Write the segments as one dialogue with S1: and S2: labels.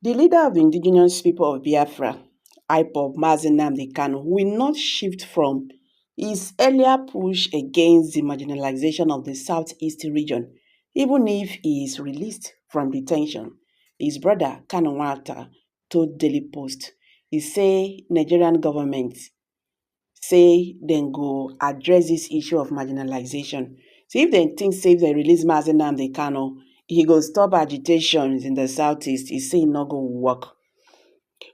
S1: The leader of the indigenous people of Biafra, IPOB, Nnamdi Kanu, will not shift from his earlier push against the marginalization of the southeast region, even if he is released from detention. His brother, Kanu told Daily Post, he say Nigerian government say dem go address this issue of marginalization. So if dem think say if dem release Mazi Nnamdi Kanu, he go stop agitations in the southeast, he say e no go work.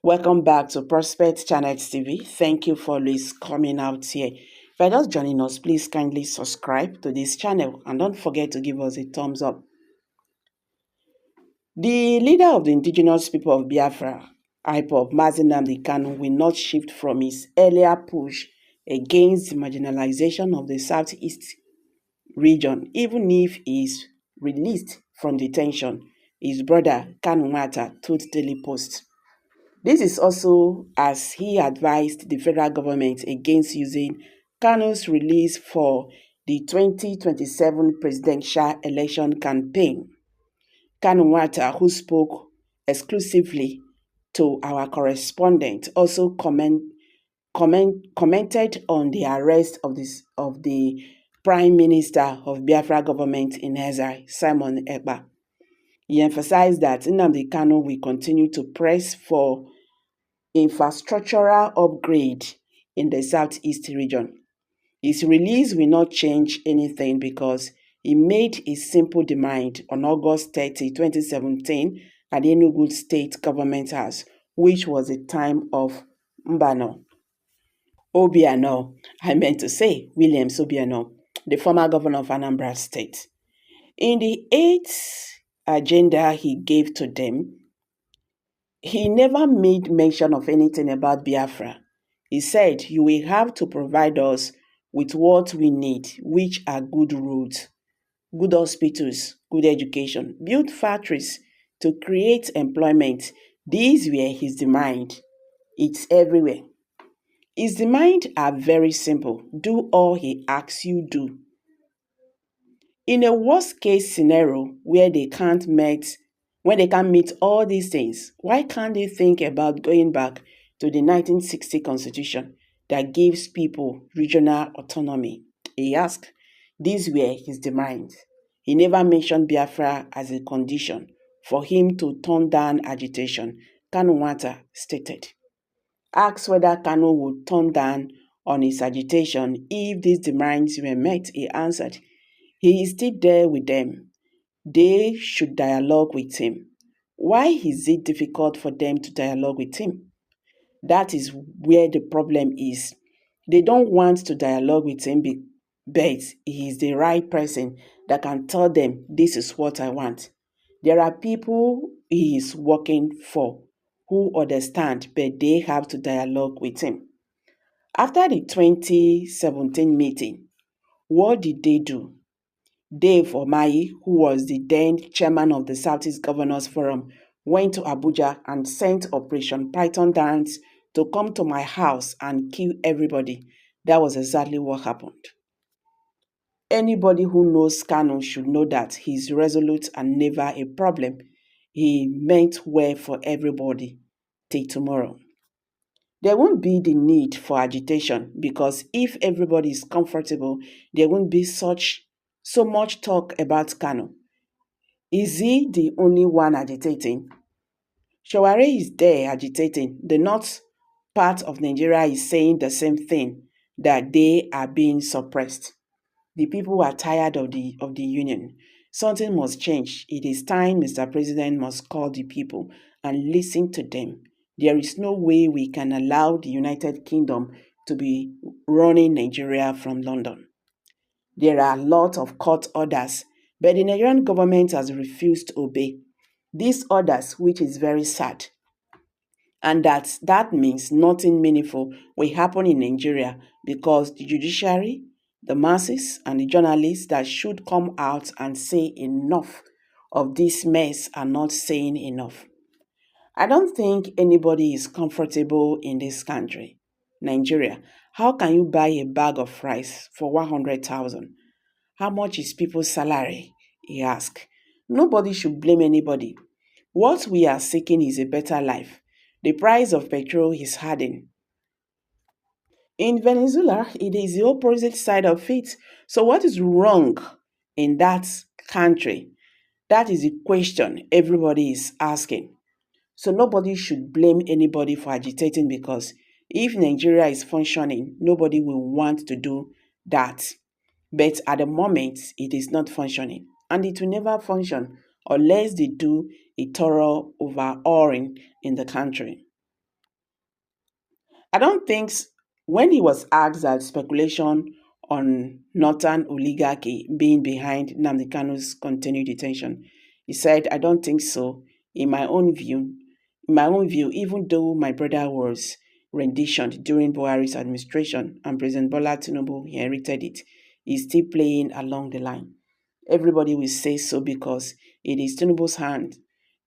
S1: Welcome back to Prospect Channel TV. Thank you for always coming out here. If you're just joining us, please kindly subscribe to this channel and don't forget to give us a thumbs up. The leader of the indigenous people of Biafra, IPOB, Mazi Nnamdi Kanu, will not shift from his earlier push against the marginalization of the southeast region, even if he is released from detention. His brother, Kanu told Daily Post. This is also as he advised the federal government against using Kanu's release for the 2027 presidential election campaign. Kanu, who spoke exclusively to our correspondent, also commented on the arrest of the Prime Minister of Biafra government in exile, Simon Ekpa. He emphasized that Nnamdi Kanu will continue to press for infrastructural upgrade in the southeast region. His release will not change anything because he made a simple demand on August 30, 2017 at the Enugu State Government House, which was a time of Mbano. Obiano, I meant to say Williams Obiano, the former governor of Anambra State. In the 8th agenda he gave to them, he never made mention of anything about Biafra. He said, you will have to provide us with what we need, which are good roads, good hospitals, good education, build factories to create employment. These were his demand. It's everywhere. His demands are very simple. Do all he asks you do. In a worst case scenario where they can't meet all these things, why can't they think about going back to the 1960 constitution that gives people regional autonomy? He asked. These were his demands. He never mentioned Biafra as a condition for him to turn down agitation, Kanu stated. Asked whether Kanu would turn down on his agitation if these demands were met, he answered, he is still there with them. They should dialogue with him. Why is it difficult for them to dialogue with him? That is where the problem is. They don't want to dialogue with him, but he is the right person that can tell them, this is what I want. There are people he is working for who understand, but they have to dialogue with him. After the 2017 meeting, what did they do? Dave Omayi, who was the then chairman of the Southeast Governors Forum, went to Abuja and sent Operation Python Dance to come to my house and kill everybody. That was exactly what happened. Anybody who knows Kanu should know that he's resolute and never a problem. He meant well for everybody. Till tomorrow. There won't be the need for agitation because if everybody is comfortable, there won't be so much talk about Kanu. Is he the only one agitating? Shaware is there agitating. The north part of Nigeria is saying the same thing, that they are being suppressed. The people are tired of the union. Something must change. It is time Mr. President must call the people and listen to them. There is no way we can allow the United Kingdom to be running Nigeria from London. There are a lot of court orders, but the Nigerian government has refused to obey these orders, which is very sad. And that means nothing meaningful will happen in Nigeria because the judiciary, the masses, and the journalists that should come out and say enough of this mess are not saying enough. I don't think anybody is comfortable in this country, Nigeria. How can you buy a bag of rice for 100,000? How much is people's salary? He asked. Nobody should blame anybody. What we are seeking is a better life. The price of petrol is hardened. In Venezuela, it is the opposite side of it. So, what is wrong in that country? That is the question everybody is asking. So, nobody should blame anybody for agitating, because if Nigeria is functioning, nobody will want to do that. But at the moment, it is not functioning, and it will never function unless they do a thorough overhauling in the country. I don't think when he was asked that speculation on northern oligarchy being behind Nnamdi Kanu's continued detention, he said, "I don't think so. In my own view, even though my brother was renditioned during Buhari's administration and President Bola Tinubu inherited it, he's still playing along the line. Everybody will say so because it is Tinubu's hand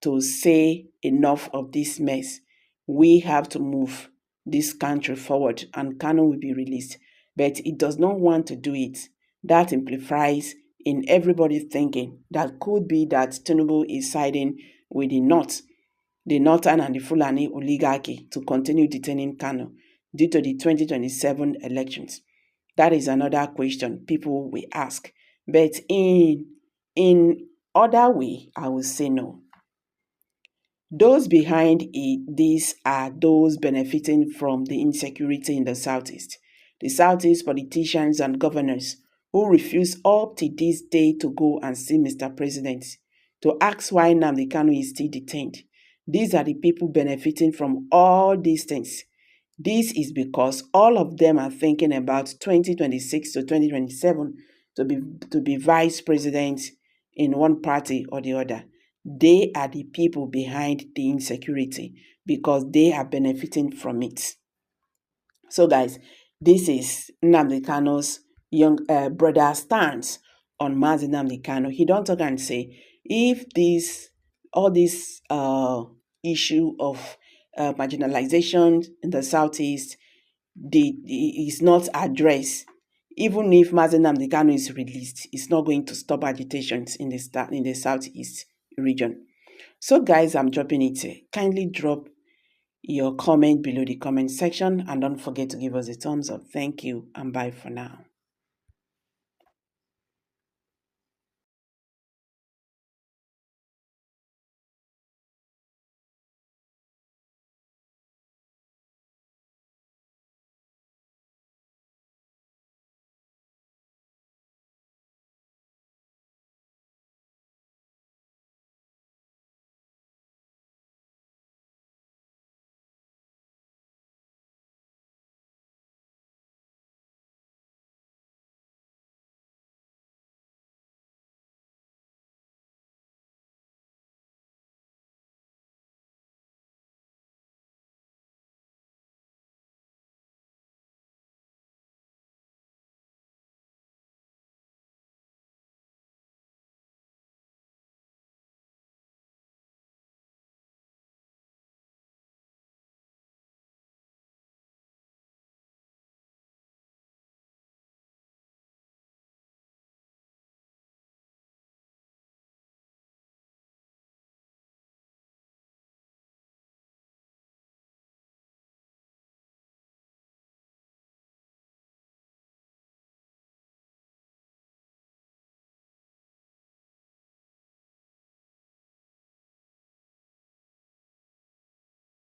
S1: to say enough of this mess. We have to move this country forward and Kanu will be released. But it does not want to do it. That implies in everybody thinking that could be that Tinubu is siding with the Northern and the Fulani oligarchy to continue detaining Kanu due to the 2027 elections. That is another question people will ask. But in other way, I will say no. Those behind this are those benefiting from the insecurity in the Southeast. The Southeast politicians and governors who refuse up to this day to go and see Mr. President to ask why Nnamdi Kanu is still detained. These are the people benefiting from all these things. This is because all of them are thinking about 2026 to 2027 to be vice president in one party or the other. They are the people behind the insecurity because they are benefiting from it. So, guys, this is Nnamdi Kanu's young brother stance on Mazi Nnamdi Kanu. He don't talk and say if all this issue of marginalization in the southeast is not addressed. Even if Mazi Nnamdi Kanu is released, it's not going to stop agitations in the southeast region. So, guys, I'm dropping it. Kindly drop your comment below the comment section and don't forget to give us a thumbs up. Thank you and bye for now.